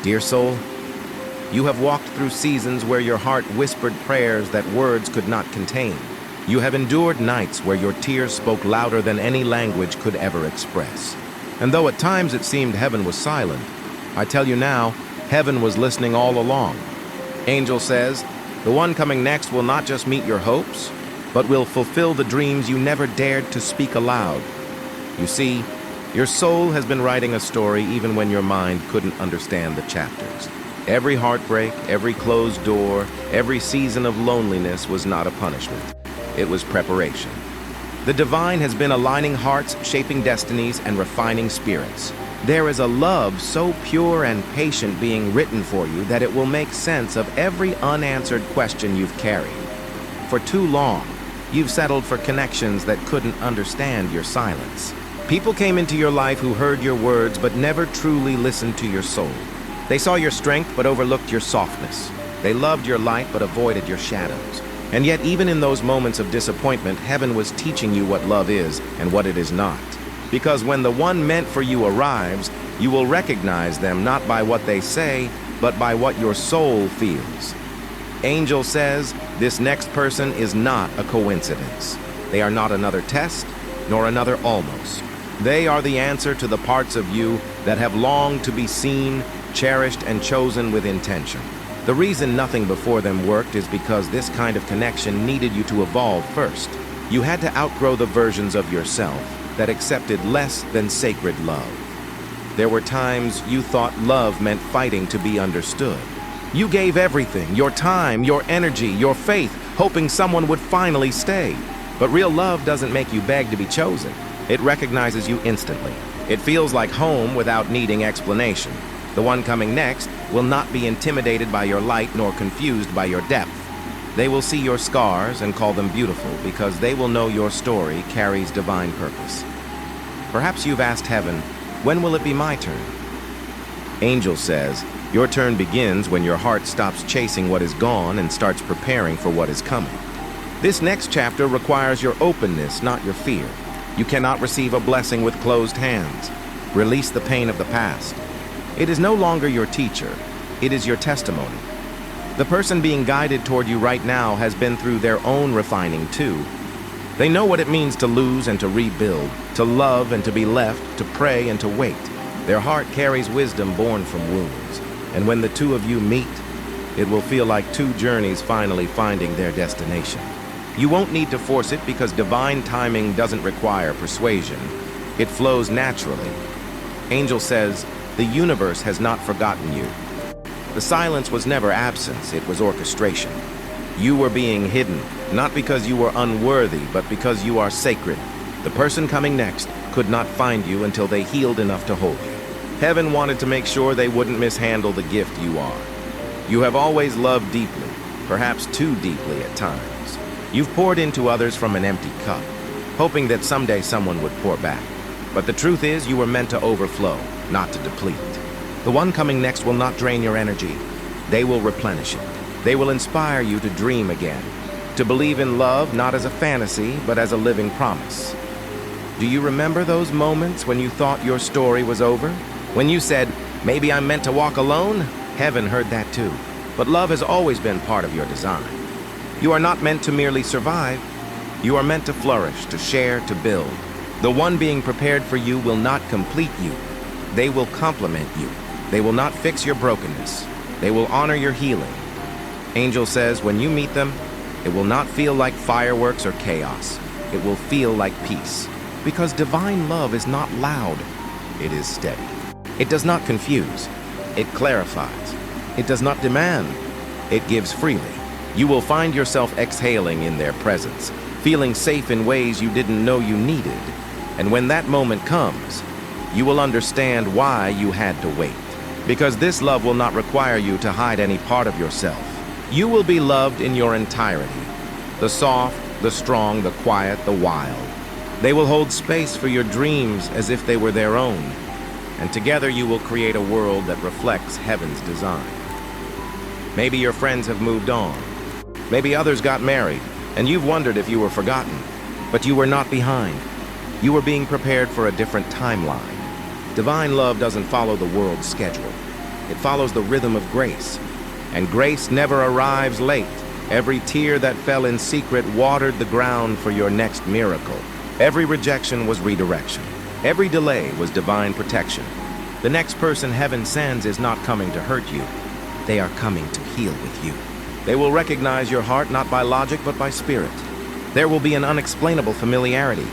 Dear soul, you have walked through seasons where your heart whispered prayers that words could not contain. You have endured nights where your tears spoke louder than any language could ever express. And though at times it seemed heaven was silent, I tell you now, heaven was listening all along. Angel says, the one coming next will not just meet your hopes, but will fulfill the dreams you never dared to speak aloud. You see, your soul has been writing a story even when your mind couldn't understand the chapters. Every heartbreak, every closed door, every season of loneliness was not a punishment. It was preparation. The divine has been aligning hearts, shaping destinies, and refining spirits. There is a love so pure and patient being written for you that it will make sense of every unanswered question you've carried. For too long, you've settled for connections that couldn't understand your silence. People came into your life who heard your words but never truly listened to your soul. They saw your strength but overlooked your softness. They loved your light but avoided your shadows. And yet, even in those moments of disappointment, heaven was teaching you what love is and what it is not. Because when the one meant for you arrives, you will recognize them not by what they say, but by what your soul feels. Angel says, this next person is not a coincidence. They are not another test, nor another almost. They are the answer to the parts of you that have longed to be seen, cherished, and chosen with intention. The reason nothing before them worked is because this kind of connection needed you to evolve first. You had to outgrow the versions of yourself that accepted less than sacred love. There were times you thought love meant fighting to be understood. You gave everything, your time, your energy, your faith, hoping someone would finally stay. But real love doesn't make you beg to be chosen. It recognizes you instantly. It feels like home without needing explanation. The one coming next will not be intimidated by your light nor confused by your depth. They will see your scars and call them beautiful because they will know your story carries divine purpose. Perhaps you've asked heaven, when will it be my turn? Angel says, your turn begins when your heart stops chasing what is gone and starts preparing for what is coming. This next chapter requires your openness, not your fear. You cannot receive a blessing with closed hands. Release the pain of the past. It is no longer your teacher. It is your testimony. The person being guided toward you right now has been through their own refining too. They know what it means to lose and to rebuild, to love and to be left, to pray and to wait. Their heart carries wisdom born from wounds. And when the two of you meet, it will feel like two journeys finally finding their destination. You won't need to force it because divine timing doesn't require persuasion. It flows naturally. Angel says, the universe has not forgotten you. The silence was never absence, it was orchestration. You were being hidden, not because you were unworthy, but because you are sacred. The person coming next could not find you until they healed enough to hold you. Heaven wanted to make sure they wouldn't mishandle the gift you are. You have always loved deeply, perhaps too deeply at times. You've poured into others from an empty cup, hoping that someday someone would pour back. But the truth is, you were meant to overflow, not to deplete. The one coming next will not drain your energy. They will replenish it. They will inspire you to dream again, to believe in love not as a fantasy, but as a living promise. Do you remember those moments when you thought your story was over? When you said, maybe I'm meant to walk alone? Heaven heard that too. But love has always been part of your design. You are not meant to merely survive. You are meant to flourish, to share, to build. The one being prepared for you will not complete you. They will complement you. They will not fix your brokenness. They will honor your healing. Angel says when you meet them, it will not feel like fireworks or chaos. It will feel like peace. Because divine love is not loud. It is steady. It does not confuse. It clarifies. It does not demand. It gives freely. You will find yourself exhaling in their presence, feeling safe in ways you didn't know you needed. And when that moment comes, you will understand why you had to wait. Because this love will not require you to hide any part of yourself. You will be loved in your entirety. The soft, the strong, the quiet, the wild. They will hold space for your dreams as if they were their own. And together you will create a world that reflects heaven's design. Maybe your friends have moved on. Maybe others got married, and you've wondered if you were forgotten. But you were not behind. You were being prepared for a different timeline. Divine love doesn't follow the world's schedule. It follows the rhythm of grace. And grace never arrives late. Every tear that fell in secret watered the ground for your next miracle. Every rejection was redirection. Every delay was divine protection. The next person heaven sends is not coming to hurt you. They are coming to heal with you. They will recognize your heart not by logic but by spirit. There will be an unexplainable familiarity,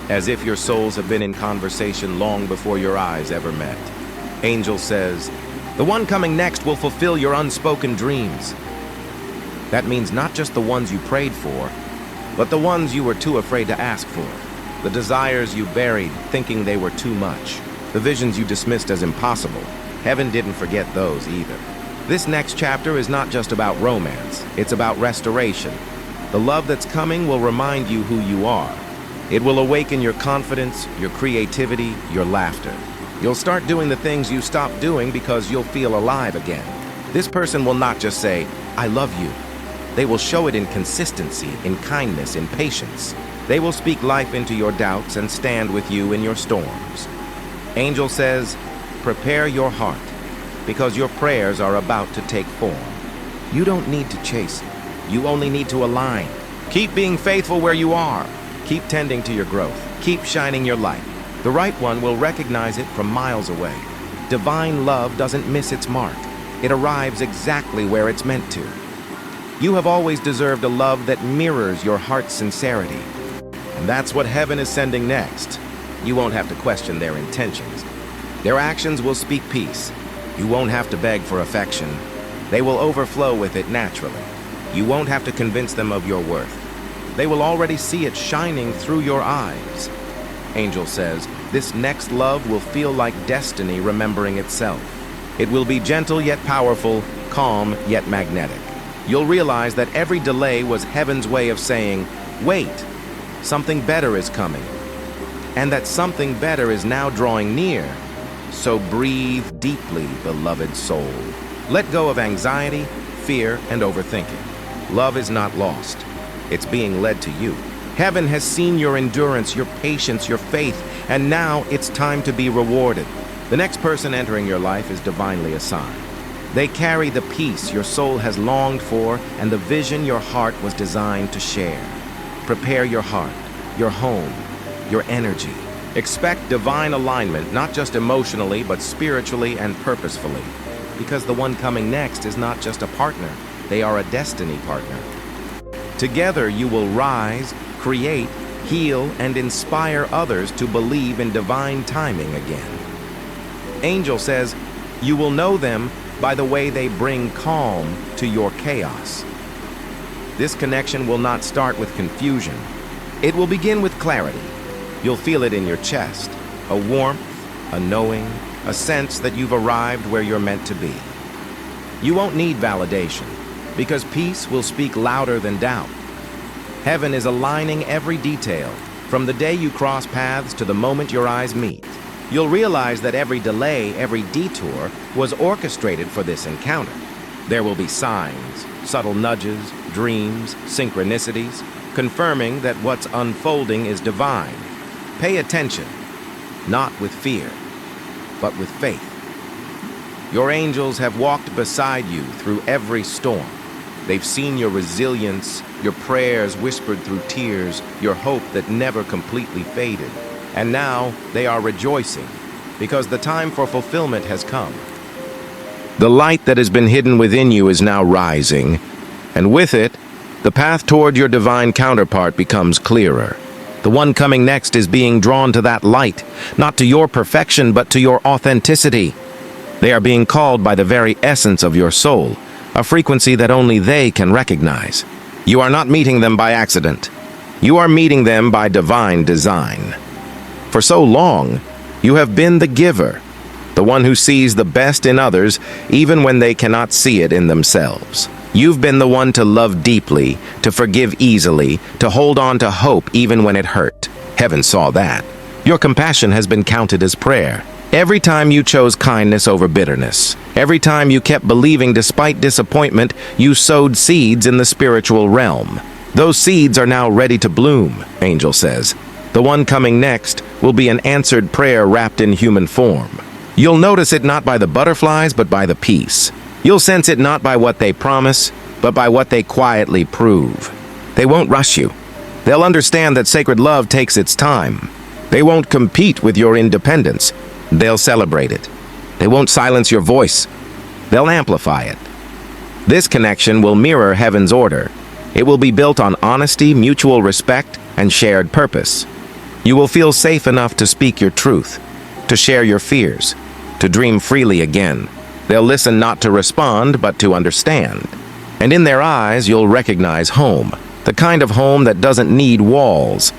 as if your souls have been in conversation long before your eyes ever met. Angel says, "The one coming next will fulfill your unspoken dreams." That means not just the ones you prayed for, but the ones you were too afraid to ask for. The desires you buried, thinking they were too much. The visions you dismissed as impossible. Heaven didn't forget those either. This next chapter is not just about romance. It's about restoration. The love that's coming will remind you who you are. It will awaken your confidence, your creativity, your laughter. You'll start doing the things you stopped doing because you'll feel alive again. This person will not just say, "I love you." They will show it in consistency, in kindness, in patience. They will speak life into your doubts and stand with you in your storms. Angel says, "Prepare your heart, because your prayers are about to take form." You don't need to chase. You only need to align. Keep being faithful where you are. Keep tending to your growth. Keep shining your light. The right one will recognize it from miles away. Divine love doesn't miss its mark. It arrives exactly where it's meant to. You have always deserved a love that mirrors your heart's sincerity. And that's what heaven is sending next. You won't have to question their intentions. Their actions will speak peace. You won't have to beg for affection. They will overflow with it naturally. You won't have to convince them of your worth. They will already see it shining through your eyes. Angel says, this next love will feel like destiny remembering itself. It will be gentle yet powerful, calm yet magnetic. You'll realize that every delay was heaven's way of saying, wait, something better is coming. And that something better is now drawing near. So breathe deeply, beloved soul. Let go of anxiety, fear, and overthinking. Love is not lost. It's being led to you. Heaven has seen your endurance, your patience, your faith, and now it's time to be rewarded. The next person entering your life is divinely assigned. They carry the peace your soul has longed for and the vision your heart was designed to share. Prepare your heart, your home, your energy. Expect divine alignment, not just emotionally, but spiritually and purposefully. Because the one coming next is not just a partner, they are a destiny partner. Together you will rise, create, heal, and inspire others to believe in divine timing again. Angel says, you will know them by the way they bring calm to your chaos. This connection will not start with confusion. It will begin with clarity. You'll feel it in your chest, a warmth, a knowing, a sense that you've arrived where you're meant to be. You won't need validation, because peace will speak louder than doubt. Heaven is aligning every detail, from the day you cross paths to the moment your eyes meet. You'll realize that every delay, every detour, was orchestrated for this encounter. There will be signs, subtle nudges, dreams, synchronicities, confirming that what's unfolding is divine. Pay attention, not with fear, but with faith. Your angels have walked beside you through every storm. They've seen your resilience, your prayers whispered through tears, your hope that never completely faded. And now they are rejoicing, because the time for fulfillment has come. The light that has been hidden within you is now rising, and with it, the path toward your divine counterpart becomes clearer. The one coming next is being drawn to that light, not to your perfection, but to your authenticity. They are being called by the very essence of your soul, a frequency that only they can recognize. You are not meeting them by accident. You are meeting them by divine design. For so long, you have been the giver, the one who sees the best in others, even when they cannot see it in themselves. You've been the one to love deeply, to forgive easily, to hold on to hope even when it hurt. Heaven saw that. Your compassion has been counted as prayer. Every time you chose kindness over bitterness, every time you kept believing despite disappointment, you sowed seeds in the spiritual realm. Those seeds are now ready to bloom, Angel says. The one coming next will be an answered prayer wrapped in human form. You'll notice it not by the butterflies, but by the peace. You'll sense it not by what they promise, but by what they quietly prove. They won't rush you. They'll understand that sacred love takes its time. They won't compete with your independence. They'll celebrate it. They won't silence your voice. They'll amplify it. This connection will mirror heaven's order. It will be built on honesty, mutual respect, and shared purpose. You will feel safe enough to speak your truth, to share your fears, to dream freely again. They'll listen not to respond, but to understand. And in their eyes, you'll recognize home, the kind of home that doesn't need walls.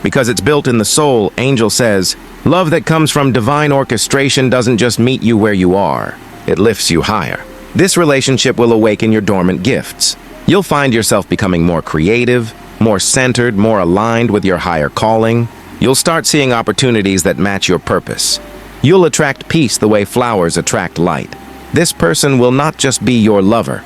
Because it's built in the soul, Angel says, love that comes from divine orchestration doesn't just meet you where you are. It lifts you higher. This relationship will awaken your dormant gifts. You'll find yourself becoming more creative, more centered, more aligned with your higher calling. You'll start seeing opportunities that match your purpose. You'll attract peace the way flowers attract light. This person will not just be your lover.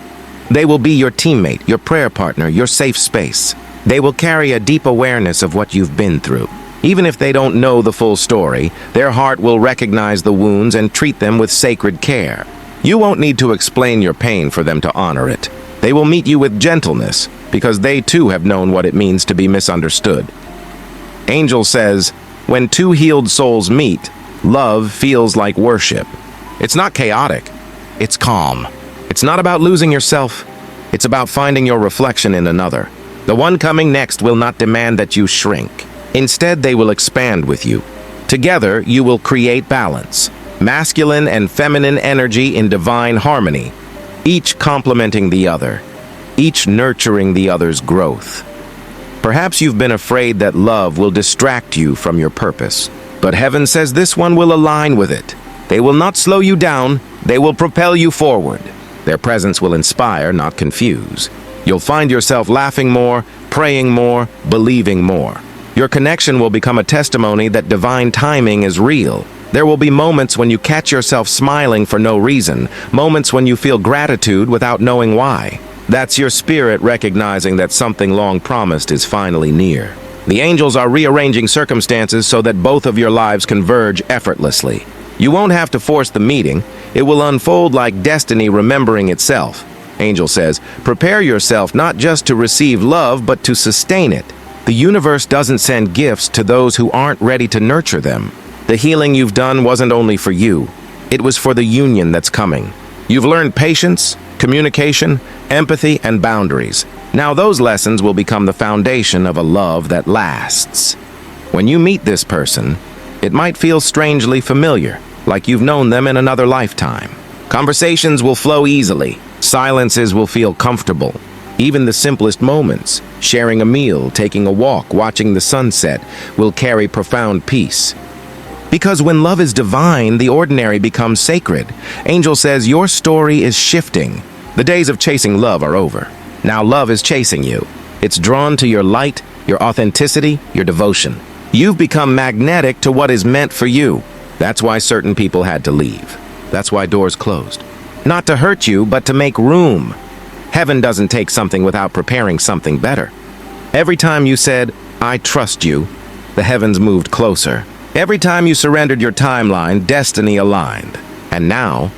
They will be your teammate, your prayer partner, your safe space. They will carry a deep awareness of what you've been through. Even if they don't know the full story, their heart will recognize the wounds and treat them with sacred care. You won't need to explain your pain for them to honor it. They will meet you with gentleness, because they too have known what it means to be misunderstood. Angel says, when two healed souls meet, love feels like worship. It's not chaotic, it's calm. It's not about losing yourself, it's about finding your reflection in another. The one coming next will not demand that you shrink. Instead, they will expand with you. Together, you will create balance, masculine and feminine energy in divine harmony, each complementing the other, each nurturing the other's growth. Perhaps you've been afraid that love will distract you from your purpose, but heaven says this one will align with it. They will not slow you down, they will propel you forward. Their presence will inspire, not confuse. You'll find yourself laughing more, praying more, believing more. Your connection will become a testimony that divine timing is real. There will be moments when you catch yourself smiling for no reason, moments when you feel gratitude without knowing why. That's your spirit recognizing that something long promised is finally near. The angels are rearranging circumstances so that both of your lives converge effortlessly. You won't have to force the meeting. It will unfold like destiny remembering itself. Angel says, prepare yourself not just to receive love, but to sustain it. The universe doesn't send gifts to those who aren't ready to nurture them. The healing you've done wasn't only for you. It was for the union that's coming. You've learned patience, communication, empathy, and boundaries. Now those lessons will become the foundation of a love that lasts. When you meet this person, it might feel strangely familiar, like you've known them in another lifetime. Conversations will flow easily. Silences will feel comfortable. Even the simplest moments, sharing a meal, taking a walk, watching the sunset, will carry profound peace. Because when love is divine, the ordinary becomes sacred. Angel says your story is shifting. The days of chasing love are over. Now love is chasing you. It's drawn to your light, your authenticity, your devotion. You've become magnetic to what is meant for you. That's why certain people had to leave. That's why doors closed. Not to hurt you, but to make room. Heaven doesn't take something without preparing something better. Every time you said, I trust you, the heavens moved closer. Every time you surrendered your timeline, destiny aligned. And now,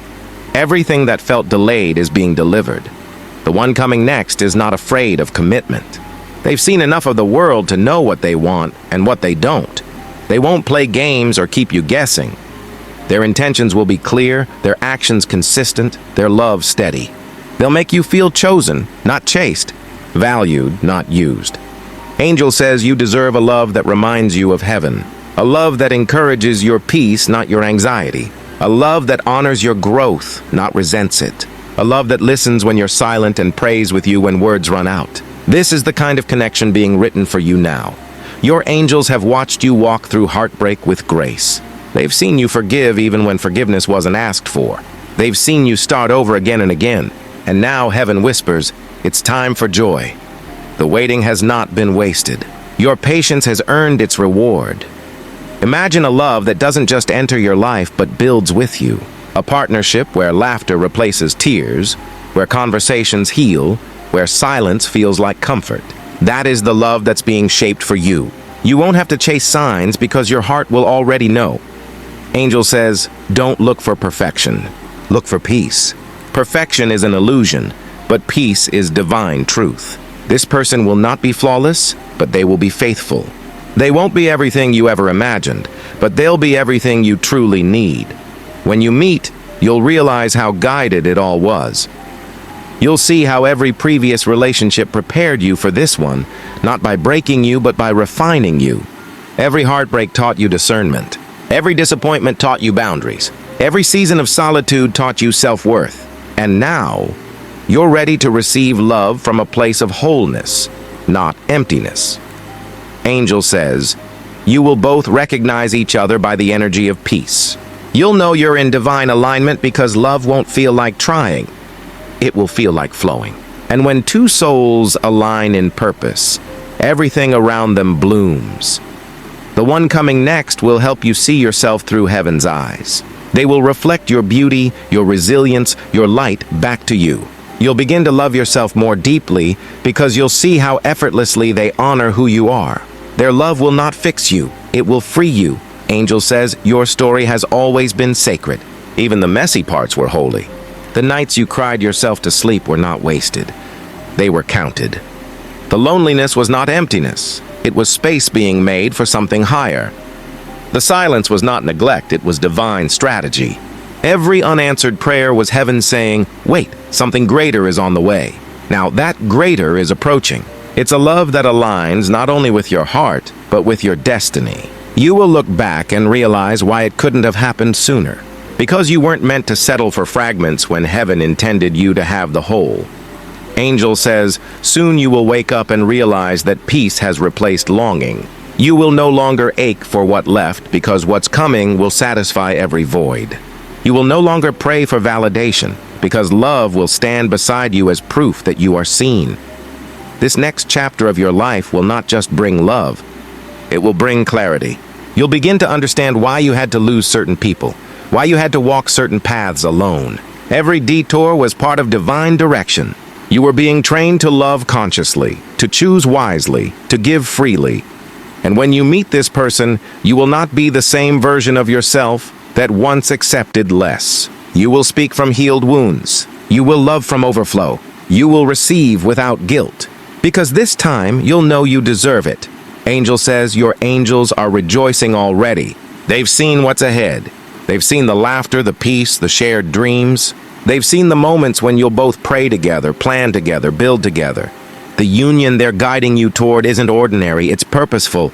everything that felt delayed is being delivered. The one coming next is not afraid of commitment. They've seen enough of the world to know what they want and what they don't. They won't play games or keep you guessing. Their intentions will be clear, their actions consistent, their love steady. They'll make you feel chosen, not chased, valued, not used. Angel says you deserve a love that reminds you of heaven. A love that encourages your peace, not your anxiety. A love that honors your growth, not resents it. A love that listens when you're silent and prays with you when words run out. This is the kind of connection being written for you now. Your angels have watched you walk through heartbreak with grace. They've seen you forgive even when forgiveness wasn't asked for. They've seen you start over again and again. And now heaven whispers, it's time for joy. The waiting has not been wasted. Your patience has earned its reward. Imagine a love that doesn't just enter your life but builds with you. A partnership where laughter replaces tears, where conversations heal, where silence feels like comfort. That is the love that's being shaped for you. You won't have to chase signs because your heart will already know. Angel says, Don't look for perfection. Look for peace. Perfection is an illusion, but peace is divine truth. This person will not be flawless, but they will be faithful. They won't be everything you ever imagined, but they'll be everything you truly need. When you meet, you'll realize how guided it all was. You'll see how every previous relationship prepared you for this one, not by breaking you, but by refining you. Every heartbreak taught you discernment. Every disappointment taught you boundaries. Every season of solitude taught you self-worth. And now, you're ready to receive love from a place of wholeness, not emptiness. Angel says, you will both recognize each other by the energy of peace. You'll know you're in divine alignment because love won't feel like trying. It will feel like flowing. And when two souls align in purpose, everything around them blooms. The one coming next will help you see yourself through heaven's eyes. They will reflect your beauty, your resilience, your light back to you. You'll begin to love yourself more deeply because you'll see how effortlessly they honor who you are. Their love will not fix you, it will free you. Angel says your story has always been sacred. Even the messy parts were holy. The nights you cried yourself to sleep were not wasted. They were counted. The loneliness was not emptiness. It was space being made for something higher. The silence was not neglect, it was divine strategy. Every unanswered prayer was heaven saying, wait, something greater is on the way. Now that greater is approaching. It's a love that aligns not only with your heart, but with your destiny. You will look back and realize why it couldn't have happened sooner. Because you weren't meant to settle for fragments when heaven intended you to have the whole. Angel says, soon you will wake up and realize that peace has replaced longing. You will no longer ache for what left because what's coming will satisfy every void. You will no longer pray for validation because love will stand beside you as proof that you are seen. This next chapter of your life will not just bring love, it will bring clarity. You'll begin to understand why you had to lose certain people, why you had to walk certain paths alone. Every detour was part of divine direction. You were being trained to love consciously, to choose wisely, to give freely. And when you meet this person, you will not be the same version of yourself that once accepted less. You will speak from healed wounds. You will love from overflow. You will receive without guilt. Because this time, you'll know you deserve it. Angel says your angels are rejoicing already. They've seen what's ahead. They've seen the laughter, the peace, the shared dreams. They've seen the moments when you'll both pray together, plan together, build together. The union they're guiding you toward isn't ordinary, it's purposeful.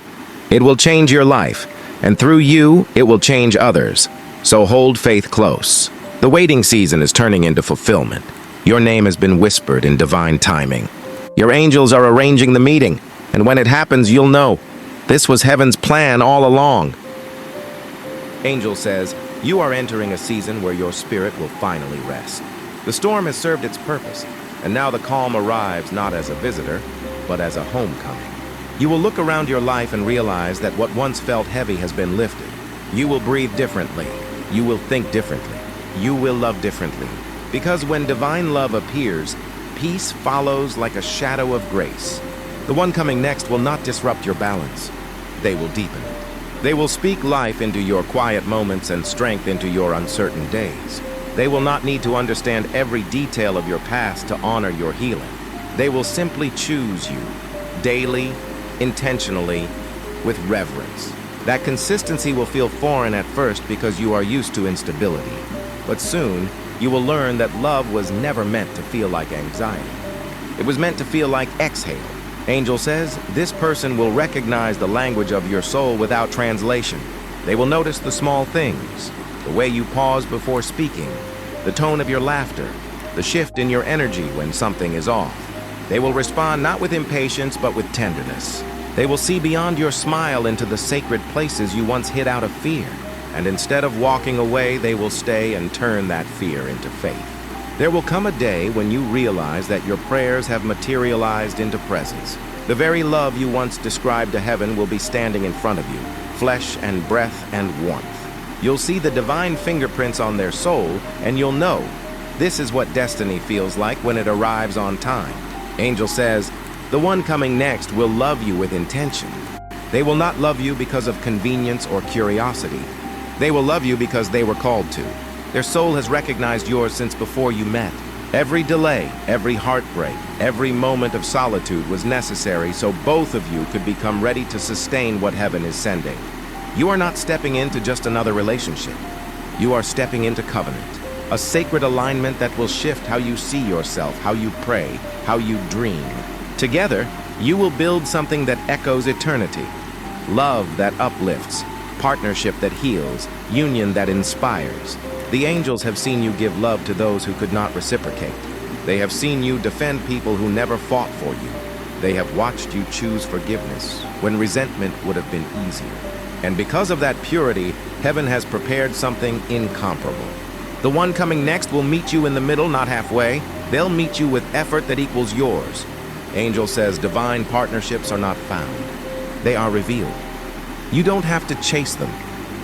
It will change your life, and through you, it will change others. So hold faith close. The waiting season is turning into fulfillment. Your name has been whispered in divine timing. Your angels are arranging the meeting, and when it happens, you'll know. This was heaven's plan all along. Angel says, you are entering a season where your spirit will finally rest. The storm has served its purpose, and now the calm arrives not as a visitor, but as a homecoming. You will look around your life and realize that what once felt heavy has been lifted. You will breathe differently. You will think differently. You will love differently. Because when divine love appears, peace follows like a shadow of grace. The one coming next will not disrupt your balance. They will deepen it. They will speak life into your quiet moments and strength into your uncertain days. They will not need to understand every detail of your past to honor your healing. They will simply choose you, daily, intentionally, with reverence. That consistency will feel foreign at first because you are used to instability. But soon, you will learn that love was never meant to feel like anxiety. It was meant to feel like exhale. Angel says, this person will recognize the language of your soul without translation. They will notice the small things, the way you pause before speaking, the tone of your laughter, the shift in your energy when something is off. They will respond not with impatience, but with tenderness. They will see beyond your smile into the sacred places you once hid out of fear. And instead of walking away, they will stay and turn that fear into faith. There will come a day when you realize that your prayers have materialized into presence. The very love you once described to heaven will be standing in front of you, flesh and breath and warmth. You'll see the divine fingerprints on their soul, and you'll know this is what destiny feels like when it arrives on time. Angel says, the one coming next will love you with intention. They will not love you because of convenience or curiosity. They will love you because they were called to. Their soul has recognized yours since before you met. Every delay, every heartbreak, every moment of solitude was necessary so both of you could become ready to sustain what heaven is sending. You are not stepping into just another relationship. You are stepping into covenant, a sacred alignment that will shift how you see yourself, how you pray, how you dream. Together, you will build something that echoes eternity. Love that uplifts, partnership that heals, union that inspires. The angels have seen you give love to those who could not reciprocate. They have seen you defend people who never fought for you. They have watched you choose forgiveness when resentment would have been easier. And because of that purity, heaven has prepared something incomparable. The one coming next will meet you in the middle, not halfway. They'll meet you with effort that equals yours. Angel says divine partnerships are not found. They are revealed. You don't have to chase them.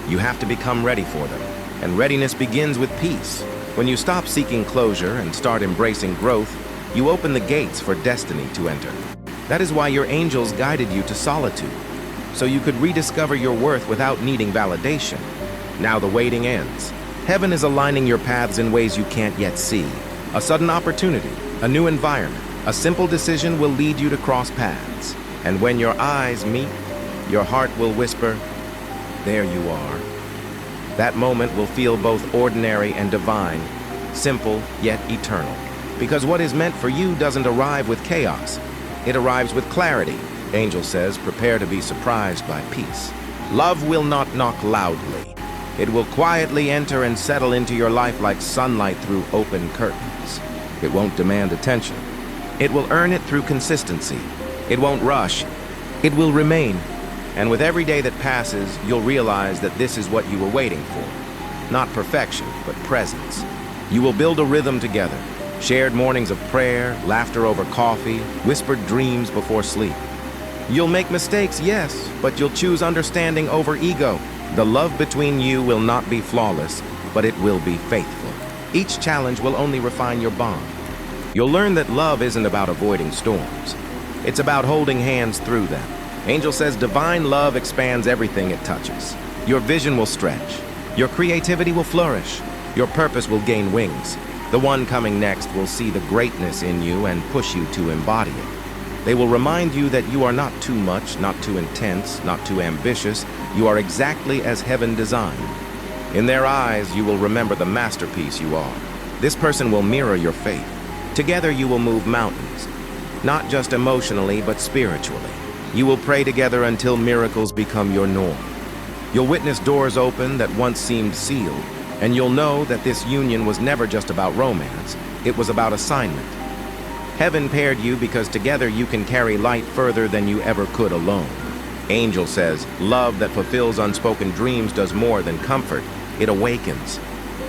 You have to become ready for them. And readiness begins with peace. When you stop seeking closure and start embracing growth, you open the gates for destiny to enter. That is why your angels guided you to solitude, so you could rediscover your worth without needing validation. Now the waiting ends. Heaven is aligning your paths in ways you can't yet see. A sudden opportunity, a new environment, a simple decision will lead you to cross paths. And when your eyes meet, your heart will whisper, "There you are." That moment will feel both ordinary and divine, simple yet eternal. Because what is meant for you doesn't arrive with chaos. It arrives with clarity. Angel says, prepare to be surprised by peace. Love will not knock loudly. It will quietly enter and settle into your life like sunlight through open curtains. It won't demand attention. It will earn it through consistency. It won't rush. It will remain. And with every day that passes, you'll realize that this is what you were waiting for. Not perfection, but presence. You will build a rhythm together. Shared mornings of prayer, laughter over coffee, whispered dreams before sleep. You'll make mistakes, yes, but you'll choose understanding over ego. The love between you will not be flawless, but it will be faithful. Each challenge will only refine your bond. You'll learn that love isn't about avoiding storms. It's about holding hands through them. Angel says divine love expands everything it touches. Your vision will stretch. Your creativity will flourish. Your purpose will gain wings. The one coming next will see the greatness in you and push you to embody it. They will remind you that you are not too much, not too intense, not too ambitious. You are exactly as heaven designed. In their eyes, you will remember the masterpiece you are. This person will mirror your faith. Together you will move mountains, not just emotionally, but spiritually. You will pray together until miracles become your norm. You'll witness doors open that once seemed sealed, and you'll know that this union was never just about romance, it was about assignment. Heaven paired you because together you can carry light further than you ever could alone. Angel says, love that fulfills unspoken dreams does more than comfort. It awakens.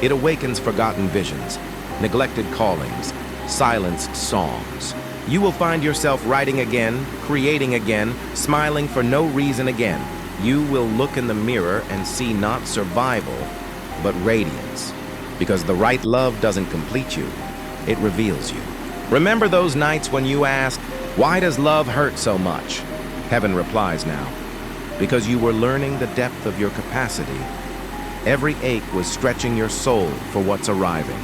It awakens forgotten visions, neglected callings, silenced songs. You will find yourself writing again, creating again, smiling for no reason again. You will look in the mirror and see not survival, but radiance. Because the right love doesn't complete you, it reveals you. Remember those nights when you ask, why does love hurt so much? Heaven replies now, because you were learning the depth of your capacity. Every ache was stretching your soul for what's arriving.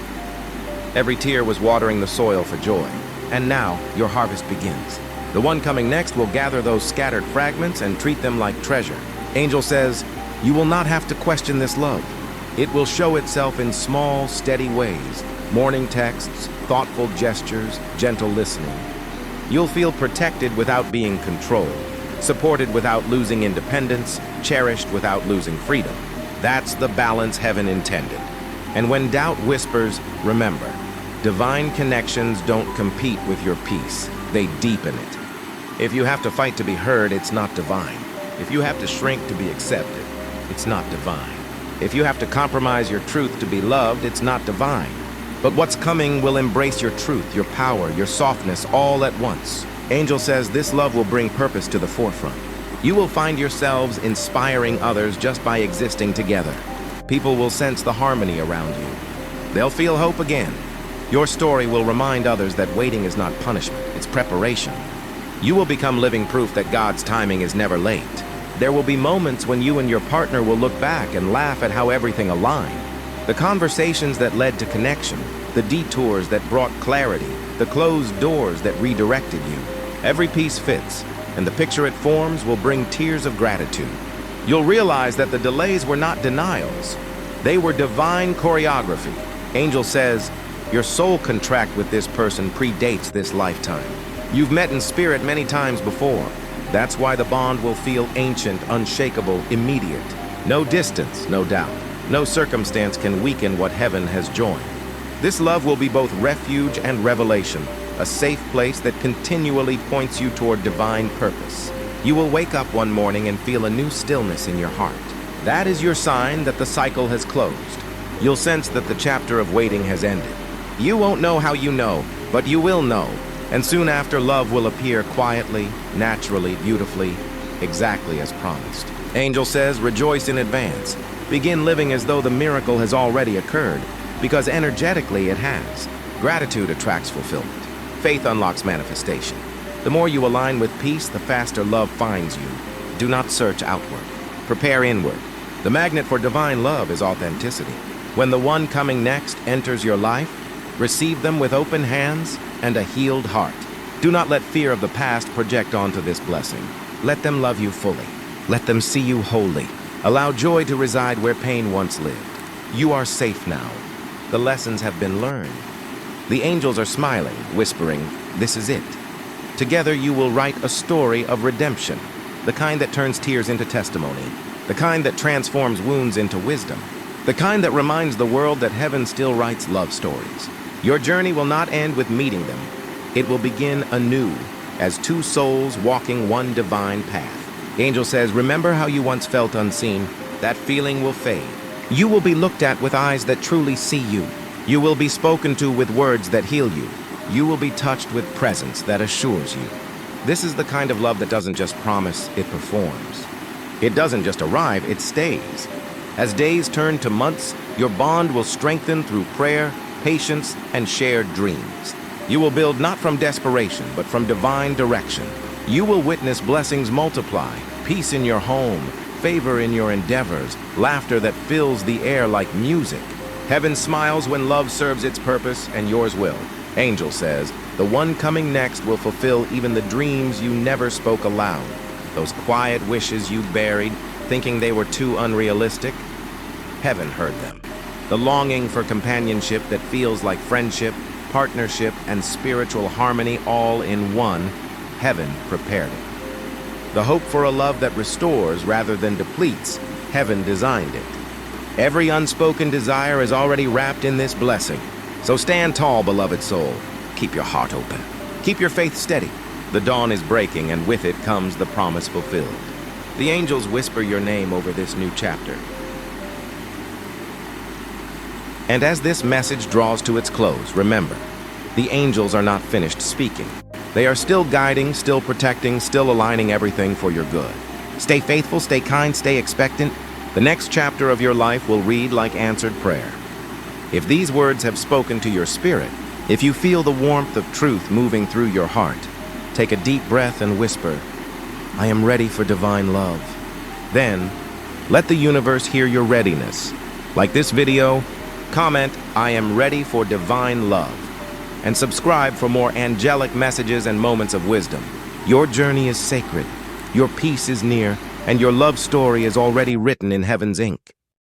Every tear was watering the soil for joy. And now, your harvest begins. The one coming next will gather those scattered fragments and treat them like treasure. Angel says, you will not have to question this love. It will show itself in small, steady ways. Morning texts, thoughtful gestures, gentle listening. You'll feel protected without being controlled, supported without losing independence, cherished without losing freedom. That's the balance heaven intended. And when doubt whispers, remember, divine connections don't compete with your peace. They deepen it. If you have to fight to be heard, it's not divine. If you have to shrink to be accepted, it's not divine. If you have to compromise your truth to be loved, it's not divine. But what's coming will embrace your truth, your power, your softness all at once. Angel says this love will bring purpose to the forefront. You will find yourselves inspiring others just by existing together. People will sense the harmony around you. They'll feel hope again. Your story will remind others that waiting is not punishment, it's preparation. You will become living proof that God's timing is never late. There will be moments when you and your partner will look back and laugh at how everything aligned. The conversations that led to connection, the detours that brought clarity, the closed doors that redirected you. Every piece fits, and the picture it forms will bring tears of gratitude. You'll realize that the delays were not denials. They were divine choreography. Angel says, your soul contract with this person predates this lifetime. You've met in spirit many times before. That's why the bond will feel ancient, unshakable, immediate. No distance, no doubt. No circumstance can weaken what heaven has joined. This love will be both refuge and revelation, a safe place that continually points you toward divine purpose. You will wake up one morning and feel a new stillness in your heart. That is your sign that the cycle has closed. You'll sense that the chapter of waiting has ended. You won't know how you know, but you will know. And soon after, love will appear quietly, naturally, beautifully, exactly as promised. Angel says, rejoice in advance. Begin living as though the miracle has already occurred, because energetically it has. Gratitude attracts fulfillment. Faith unlocks manifestation. The more you align with peace, the faster love finds you. Do not search outward. Prepare inward. The magnet for divine love is authenticity. When the one coming next enters your life, receive them with open hands and a healed heart. Do not let fear of the past project onto this blessing. Let them love you fully. Let them see you wholly. Allow joy to reside where pain once lived. You are safe now. The lessons have been learned. The angels are smiling, whispering, this is it. Together you will write a story of redemption, the kind that turns tears into testimony, the kind that transforms wounds into wisdom, the kind that reminds the world that heaven still writes love stories. Your journey will not end with meeting them. It will begin anew, as two souls walking one divine path. The angel says, remember how you once felt unseen? That feeling will fade. You will be looked at with eyes that truly see you. You will be spoken to with words that heal you. You will be touched with presence that assures you. This is the kind of love that doesn't just promise, it performs. It doesn't just arrive, it stays. As days turn to months, your bond will strengthen through prayer, patience, and shared dreams. You will build not from desperation, but from divine direction. You will witness blessings multiply, peace in your home, favor in your endeavors, laughter that fills the air like music. Heaven smiles when love serves its purpose, and yours will. Angel says, the one coming next will fulfill even the dreams you never spoke aloud. Those quiet wishes you buried, thinking they were too unrealistic. Heaven heard them. The longing for companionship that feels like friendship, partnership, and spiritual harmony all in one, heaven prepared it. The hope for a love that restores rather than depletes, heaven designed it. Every unspoken desire is already wrapped in this blessing. So stand tall, beloved soul. Keep your heart open. Keep your faith steady. The dawn is breaking, and with it comes the promise fulfilled. The angels whisper your name over this new chapter. And as this message draws to its close, remember, the angels are not finished speaking. They are still guiding, still protecting, still aligning everything for your good. Stay faithful, stay kind, stay expectant. The next chapter of your life will read like answered prayer. If these words have spoken to your spirit, if you feel the warmth of truth moving through your heart, take a deep breath and whisper, I am ready for divine love. Then, let the universe hear your readiness. Like this video, comment, I am ready for divine love. And subscribe for more angelic messages and moments of wisdom. Your journey is sacred, your peace is near, and your love story is already written in heaven's ink.